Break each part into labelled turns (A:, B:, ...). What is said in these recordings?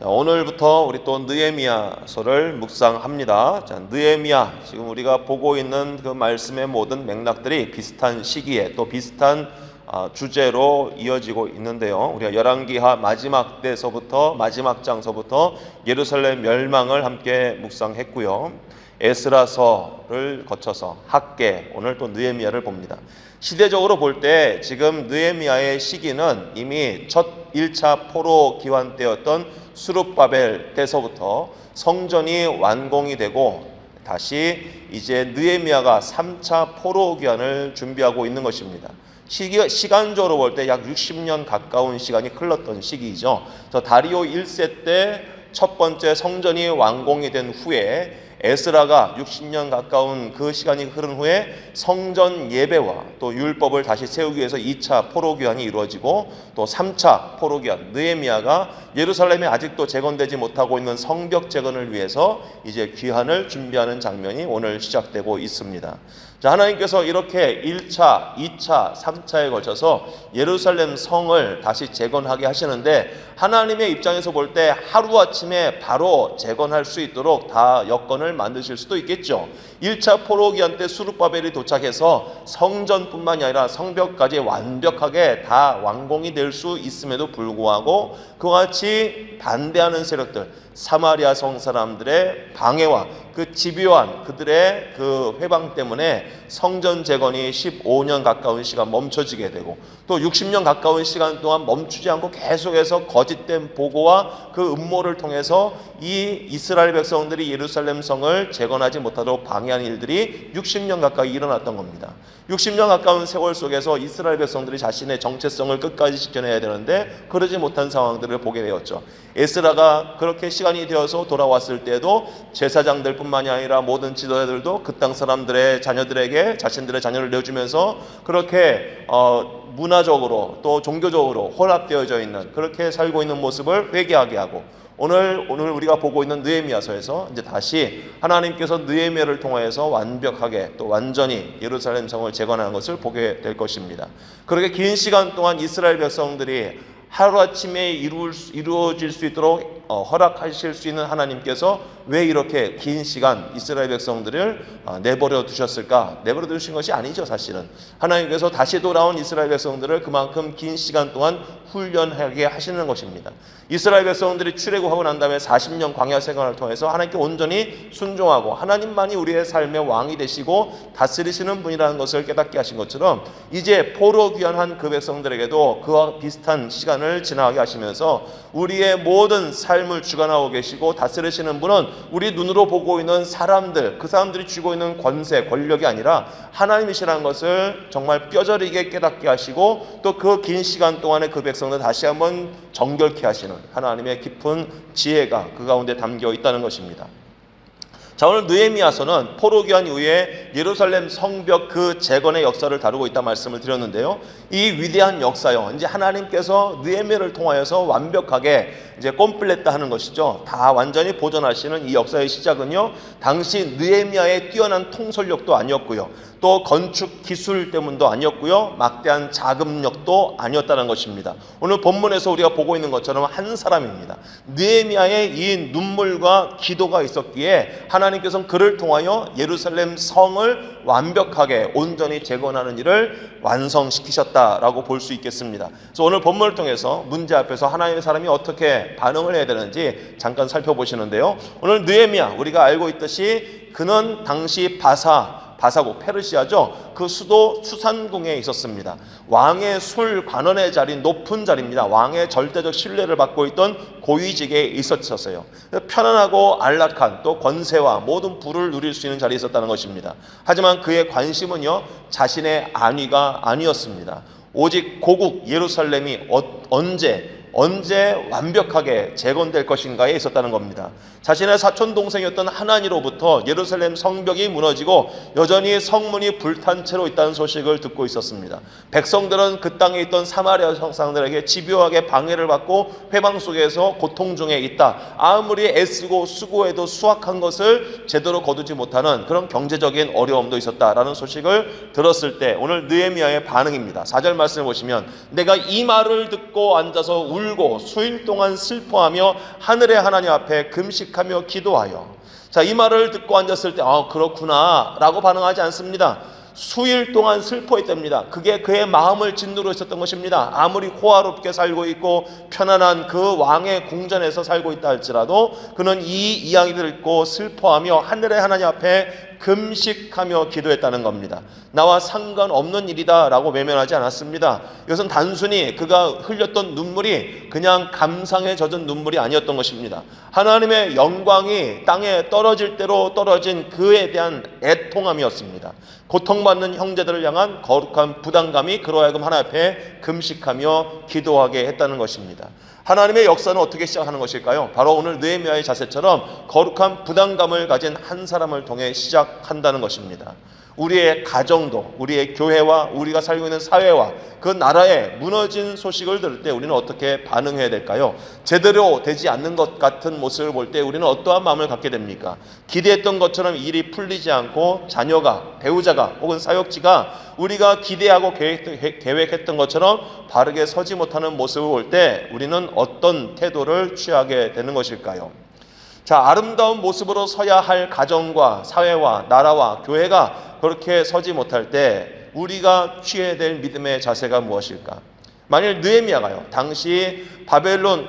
A: 오늘부터 우리 또 느헤미야서를 묵상합니다. 자, 느헤미야, 지금 우리가 보고 있는 그 말씀의 모든 맥락들이 비슷한 시기에 또 비슷한 주제로 이어지고 있는데요. 우리가 열왕기하 마지막 때서부터 마지막 장서부터 예루살렘 멸망을 함께 묵상했고요. 에스라서를 거쳐서 학개, 오늘 또 느헤미야를 봅니다. 시대적으로 볼 때 지금 느헤미야의 시기는 이미 첫 1차 포로 기환 때였던 스룹바벨 때서부터 성전이 완공이 되고 다시 이제 느헤미야가 3차 포로 기환을 준비하고 있는 것입니다. 시간적으로 볼 때 약 60년 가까운 시간이 흘렀던 시기이죠. 다리오 1세 때 첫 번째 성전이 완공이 된 후에 에스라가 60년 가까운 그 시간이 흐른 후에 성전 예배와 또 율법을 다시 세우기 위해서 2차 포로기환이 이루어지고 또 3차 포로기환, 느헤미야가 예루살렘에 아직도 재건되지 못하고 있는 성벽 재건을 위해서 이제 귀환을 준비하는 장면이 오늘 시작되고 있습니다. 자, 하나님께서 이렇게 1차, 2차, 3차에 걸쳐서 예루살렘 성을 다시 재건하게 하시는데 하나님의 입장에서 볼 때 하루아침에 바로 재건할 수 있도록 다 여건을 만드실 수도 있겠죠. 1차 포로기한 때 스룹바벨이 도착해서 성전뿐만이 아니라 성벽까지 완벽하게 다 완공이 될 수 있음에도 불구하고 그와 같이 반대하는 세력들, 사마리아 성 사람들의 방해와 그 집요한 그들의 그 회방 때문에 성전 재건이 15년 가까운 시간 멈춰지게 되고 또 60년 가까운 시간 동안 멈추지 않고 계속해서 거짓된 보고와 그 음모를 통해서 이 이스라엘 백성들이 예루살렘 성을 재건하지 못하도록 방해하는 일들이 60년 가까이 일어났던 겁니다. 60년 가까운 세월 속에서 이스라엘 백성들이 자신의 정체성을 끝까지 지켜내야 되는데 그러지 못한 상황들을 보게 되었죠. 에스라가 그렇게 시간이 되어서 돌아왔을 때도 제사장들 뿐만이 아니라 모든 지도자들도 그 땅 사람들의 자녀들에게 자신들의 자녀를 내어주면서 그렇게 문화적으로 또 종교적으로 혼합되어져 있는 그렇게 살고 있는 모습을 회개하게 하고 오늘 우리가 보고 있는 느헤미야서에서 이제 다시 하나님께서 느헤미야를 통하여서 완벽하게 또 완전히 예루살렘 성을 재건하는 것을 보게 될 것입니다. 그렇게 긴 시간 동안 이스라엘 백성들이 하루아침에 이루어질 수 있도록 허락하실 수 있는 하나님께서 왜 이렇게 긴 시간 이스라엘 백성들을 내버려 두셨을까? 내버려 두신 것이 아니죠. 사실은 하나님께서 다시 돌아온 이스라엘 백성들을 그만큼 긴 시간 동안 훈련하게 하시는 것입니다. 이스라엘 백성들이 출애굽하고 난 다음에 40년 광야 생활을 통해서 하나님께 온전히 순종하고 하나님만이 우리의 삶의 왕이 되시고 다스리시는 분이라는 것을 깨닫게 하신 것처럼 이제 포로 귀환한 그 백성들에게도 그와 비슷한 시간을 지나가게 하시면서 우리의 모든 삶을 주관하고 계시고 다스리시는 분은 우리 눈으로 보고 있는 사람들, 그 사람들이 쥐고 있는 권세, 권력이 아니라 하나님이시라는 것을 정말 뼈저리게 깨닫게 하시고 또 그 긴 시간 동안에 그 백성들 다시 한번 정결케 하시는 하나님의 깊은 지혜가 그 가운데 담겨 있다는 것입니다. 자, 오늘 느헤미야서는 포로 귀환 이후에 예루살렘 성벽 그 재건의 역사를 다루고 있다 말씀을 드렸는데요. 이 위대한 역사요, 이제 하나님께서 느헤미야를 통하여서 완벽하게 이제 꼼플레타 하는 것이죠. 다 완전히 보존하시는 이 역사의 시작은요, 당시 느헤미야의 뛰어난 통솔력도 아니었고요, 또 건축 기술 때문도 아니었고요, 막대한 자금력도 아니었다는 것입니다. 오늘 본문에서 우리가 보고 있는 것처럼 한 사람입니다. 느헤미야의 이 눈물과 기도가 있었기에 하나님께서는 그를 통하여 예루살렘 성을 완벽하게 온전히 재건하는 일을 완성시키셨다라고 볼 수 있겠습니다. 그래서 오늘 본문을 통해서 문제 앞에서 하나님의 사람이 어떻게 반응을 해야 되는지 잠깐 살펴보시는데요. 오늘 느헤미야, 우리가 알고 있듯이 그는 당시 바사국 페르시아죠. 그 수도 수산궁에 있었습니다. 왕의 술 관원의 자리, 높은 자리입니다. 왕의 절대적 신뢰를 받고 있던 고위직에 있었어요. 편안하고 안락한 또 권세와 모든 부를 누릴 수 있는 자리에 있었다는 것입니다. 하지만 그의 관심은요, 자신의 안위가 아니었습니다. 오직 고국 예루살렘이 언제 완벽하게 재건될 것인가에 있었다는 겁니다. 자신의 사촌 동생이었던 하나니로부터 예루살렘 성벽이 무너지고 여전히 성문이 불탄 채로 있다는 소식을 듣고 있었습니다. 백성들은 그 땅에 있던 사마리아 성상들에게 집요하게 방해를 받고 회방 속에서 고통 중에 있다. 아무리 애쓰고 수고해도 수확한 것을 제대로 거두지 못하는 그런 경제적인 어려움도 있었다라는 소식을 들었을 때 오늘 느헤미야의 반응입니다. 4절 말씀을 보시면 내가 이 말을 듣고 앉아서 울고 수일 동안 슬퍼하며 하늘의 하나님 앞에 금식하며 기도하여. 자, 이 말을 듣고 앉았을 때 그렇구나 라고 반응하지 않습니다. 수일 동안 슬퍼했답니다. 그게 그의 마음을 짓누르고 있었던 것입니다. 아무리 호화롭게 살고 있고 편안한 그 왕의 궁전에서 살고 있다 할지라도 그는 이 이야기를 듣고 슬퍼하며 하늘의 하나님 앞에 금식하며 기도했다는 겁니다. 나와 상관없는 일이다 라고 외면하지 않았습니다. 이것은 단순히 그가 흘렸던 눈물이 그냥 감상에 젖은 눈물이 아니었던 것입니다. 하나님의 영광이 땅에 떨어질 대로 떨어진 그에 대한 애통함이었습니다. 고통받는 형제들을 향한 거룩한 부담감이 그로 하여금 하나님 앞에 금식하며 기도하게 했다는 것입니다. 하나님의 역사는 어떻게 시작하는 것일까요? 바로 오늘 느헤미야의 자세처럼 거룩한 부담감을 가진 한 사람을 통해 시작한다는 것입니다. 우리의 가정도, 우리의 교회와 우리가 살고 있는 사회와 그 나라의 무너진 소식을 들을 때 우리는 어떻게 반응해야 될까요? 제대로 되지 않는 것 같은 모습을 볼 때 우리는 어떠한 마음을 갖게 됩니까? 기대했던 것처럼 일이 풀리지 않고 자녀가, 배우자가 혹은 사역지가 우리가 기대하고 계획했던 것처럼 바르게 서지 못하는 모습을 볼 때 우리는 어떤 태도를 취하게 되는 것일까요? 자, 아름다운 모습으로 서야 할 가정과 사회와 나라와 교회가 그렇게 서지 못할 때 우리가 취해야 될 믿음의 자세가 무엇일까? 만일 느헤미야가요, 당시 바벨론,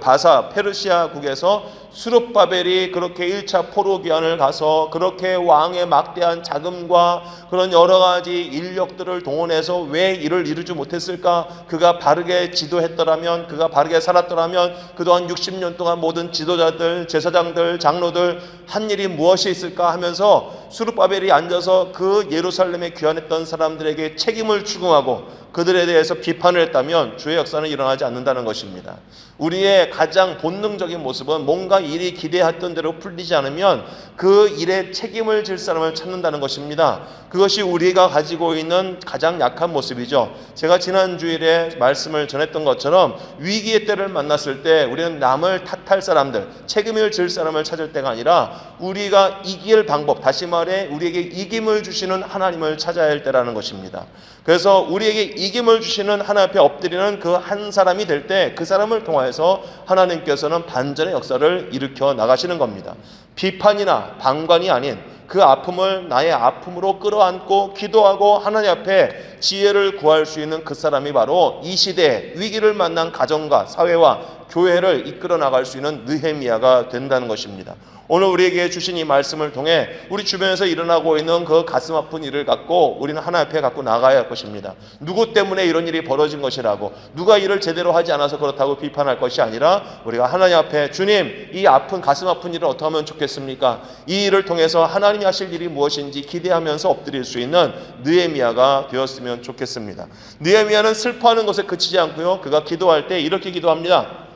A: 바사 페르시아국에서 수룹바벨이 그렇게 1차 포로기한을 가서 그렇게 왕의 막대한 자금과 그런 여러 가지 인력들을 동원해서 왜 이를 이루지 못했을까? 그가 바르게 지도했더라면, 그가 바르게 살았더라면 그동안 60년 동안 모든 지도자들, 제사장들, 장로들 한 일이 무엇이 있을까 하면서 수룹바벨이 앉아서 그 예루살렘에 귀환했던 사람들에게 책임을 추궁하고 그들에 대해서 비판을 했다면 주의 역사는 일어나지 않는다는 것입니다. 우리의 가장 본능적인 모습은 뭔가 일이 기대했던 대로 풀리지 않으면 그 일에 책임을 질 사람을 찾는다는 것입니다. 그것이 우리가 가지고 있는 가장 약한 모습이죠. 제가 지난 주일에 말씀을 전했던 것처럼 위기의 때를 만났을 때 우리는 남을 탓할 사람들, 책임을 질 사람을 찾을 때가 아니라 우리가 이길 방법, 다시 말해 우리에게 이김을 주시는 하나님을 찾아야 할 때라는 것입니다. 그래서 우리에게 이김을 주시는 하나님 앞에 엎드리는 그 한 사람이 될 때 그 사람을 통하여서 하나님께서는 반전의 역사를 일으켜 나가시는 겁니다. 비판이나 방관이 아닌 그 아픔을 나의 아픔으로 끌어안고 기도하고 하나님 앞에 지혜를 구할 수 있는 그 사람이 바로 이 시대에 위기를 만난 가정과 사회와 교회를 이끌어 나갈 수 있는 느헤미야가 된다는 것입니다. 오늘 우리에게 주신 이 말씀을 통해 우리 주변에서 일어나고 있는 그 가슴 아픈 일을 갖고 우리는 하나님 앞에 갖고 나가야 할 것입니다. 누구 때문에 이런 일이 벌어진 것이라고, 누가 일을 제대로 하지 않아서 그렇다고 비판할 것이 아니라 우리가 하나님 앞에 주님, 이 아픈 가슴 아픈 일을 어떻게 하면 좋겠습니까? 이 일을 통해서 하나님이 하실 일이 무엇인지 기대하면서 엎드릴 수 있는 느헤미야가 되었으면 좋겠습니다. 느헤미야는 슬퍼하는 것에 그치지 않고요, 그가 기도할 때 이렇게 기도합니다.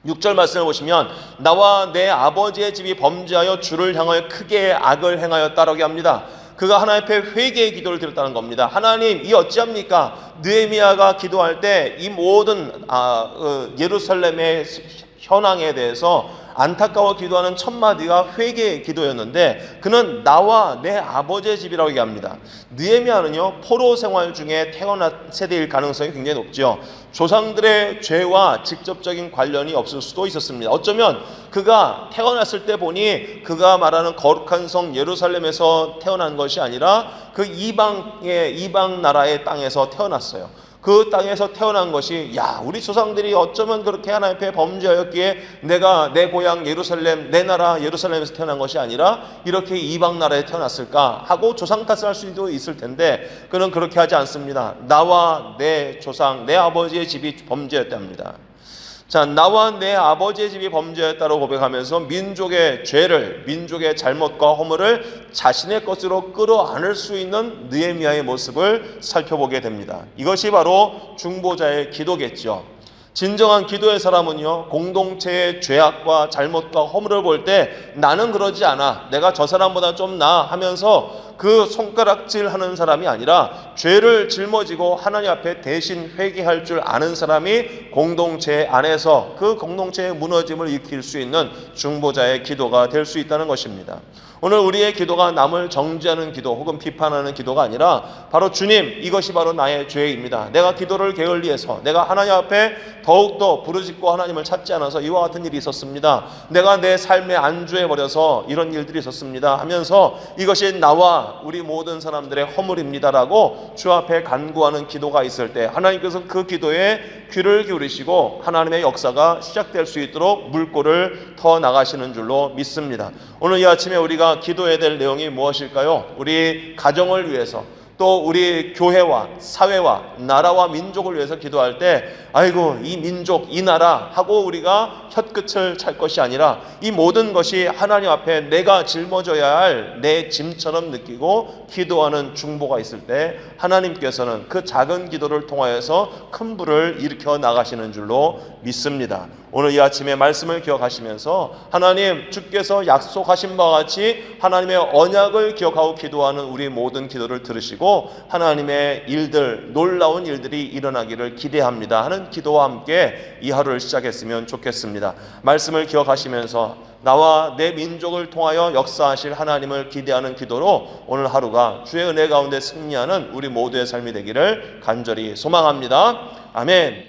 A: 6절 말씀을 보시면 나와 내 아버지의 집이 범죄하여 주를 향하여 크게 악을 행하였다라고 합니다. 그가 하나님 앞에 회개의 기도를 드렸다는 겁니다. 하나님, 이 어찌합니까? 느헤미야가 기도할 때 이 모든 예루살렘의 현황에 대해서 안타까워 기도하는 첫 마디가 회개의 기도였는데 그는 나와 내 아버지의 집이라고 얘기합니다. 느헤미야는요, 포로 생활 중에 태어난 세대일 가능성이 굉장히 높죠. 조상들의 죄와 직접적인 관련이 없을 수도 있었습니다. 어쩌면 그가 태어났을 때 보니 그가 말하는 거룩한 성 예루살렘에서 태어난 것이 아니라 그 이방 나라의 땅에서 태어났어요. 그 땅에서 태어난 것이 우리 조상들이 어쩌면 그렇게 하나님 앞에 범죄하였기에 내가 내 고향 예루살렘, 내 나라 예루살렘에서 태어난 것이 아니라 이렇게 이방 나라에 태어났을까 하고 조상 탓을 할 수도 있을 텐데 그는 그렇게 하지 않습니다. 나와 내 조상, 내 아버지의 집이 범죄였답니다. 자, 나와 내 아버지의 집이 범죄였다고 고백하면서 민족의 죄를, 민족의 잘못과 허물을 자신의 것으로 끌어안을 수 있는 느헤미야의 모습을 살펴보게 됩니다. 이것이 바로 중보자의 기도겠죠. 진정한 기도의 사람은요, 공동체의 죄악과 잘못과 허물을 볼 때 나는 그러지 않아, 내가 저 사람보다 좀 나아 하면서 그 손가락질하는 사람이 아니라 죄를 짊어지고 하나님 앞에 대신 회개할 줄 아는 사람이 공동체 안에서 그 공동체의 무너짐을 익힐 수 있는 중보자의 기도가 될 수 있다는 것입니다. 오늘 우리의 기도가 남을 정죄하는 기도 혹은 비판하는 기도가 아니라 바로 주님, 이것이 바로 나의 죄입니다. 내가 기도를 게을리해서 내가 하나님 앞에 더욱더 부르짖고 하나님을 찾지 않아서 이와 같은 일이 있었습니다. 내가 내 삶에 안주해버려서 이런 일들이 있었습니다 하면서 이것이 나와 우리 모든 사람들의 허물입니다라고 주 앞에 간구하는 기도가 있을 때 하나님께서 그 기도에 귀를 기울이시고 하나님의 역사가 시작될 수 있도록 물꼬를 터 나가시는 줄로 믿습니다. 오늘 이 아침에 우리가 기도해야 될 내용이 무엇일까요? 우리 가정을 위해서, 또 우리 교회와 사회와 나라와 민족을 위해서 기도할 때 아이고 이 민족 이 나라 하고 우리가 혀끝을 찰 것이 아니라 이 모든 것이 하나님 앞에 내가 짊어져야 할 내 짐처럼 느끼고 기도하는 중보가 있을 때 하나님께서는 그 작은 기도를 통하여서 큰 불을 일으켜 나가시는 줄로 믿습니다. 오늘 이 아침에 말씀을 기억하시면서 하나님 주께서 약속하신 바와 같이 하나님의 언약을 기억하고 기도하는 우리 모든 기도를 들으시고 하나님의 일들, 놀라운 일들이 일어나기를 기대합니다 하는 기도와 함께 이 하루를 시작했으면 좋겠습니다. 말씀을 기억하시면서 나와 내 민족을 통하여 역사하실 하나님을 기대하는 기도로 오늘 하루가 주의 은혜 가운데 승리하는 우리 모두의 삶이 되기를 간절히 소망합니다. 아멘.